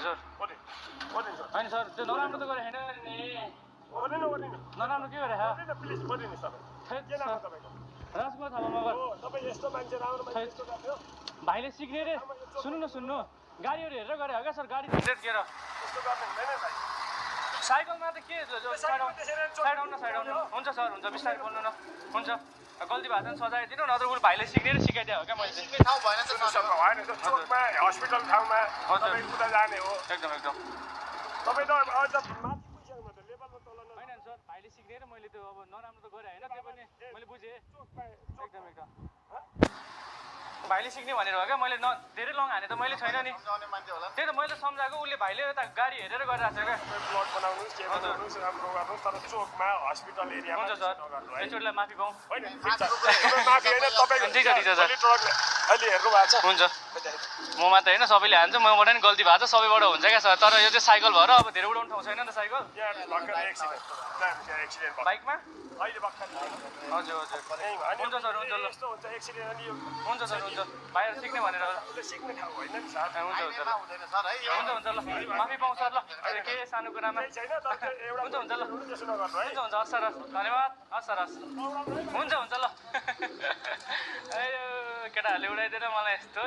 हजुर होइन सर त्यो नराम्रो त गरे होइन नि नराम्रो के गरे राजकुमार थापा मगर भाइले सिक्ने रे सुन्नु गाडीहरू हेरेर गरे हो क्या सर गाडी दिएर साइकलमा त के साइड आउनु हुन्छ सर हुन्छ बिस्तारै बोल्नु न हुन्छ गल्ती भएको छ सजायदिनु नत्र उसले भाइले सिक्ने र सिकाइदियो हो क्या मैले हस्पिटल ठाउँमा तपाईँ उता जाने हो एकदम तपाईँ त अझ होइन सर भाइले सिक्ने र मैले त्यो अब नराम्रो त गरेँ होइन त्यो पनि मैले बुझेँ एकदम भाइले सिक्ने भनेर हो क्या मैले धेरै लङ हाने त मैले छैन नि त्यही त मैले सम्झाएको उसले भाइले यता गाडी हेरेर गरिरहेको छ क्या ब्लड बनाउनुहोस् के बनाउनुहोस् राम्रो गर्नुहोस् तर चोकमा हस्पिटल एरियामा हुन्छ सर एकचोटिलाई माफी पाऊँ होइन माफी होइन तपाईँको ठिक छ सर अहिले हेर्नु भएको छ हुन्छ म मात्रै होइन सबैले हान्छ मबाट नि गल्ती भएको छ सबैबाट हुन्छ क्या सर तर यो चाहिँ साइकल भएर अब धेरै उडाउनु ठाउँ छैन नि त साइकल बाइकमा अहिले भर्खर हजुर हुन्छ सर हुन्छ ल यस्तो हुन्छ एक्सिडेन्ट अनि हुन्छ सर हुन्छ बाहिर सिक्ने भनेर सिक्ने ठाउँ होइन नि सर हुन्छ ल माफी पाउँ सर ल अहिले के सानो कुरामा हुन्छ ल हुन्छ हस् सर धन्यवाद हस् सर हुन्छ ल केटाहरूले उडाइदिएर मलाई यस्तो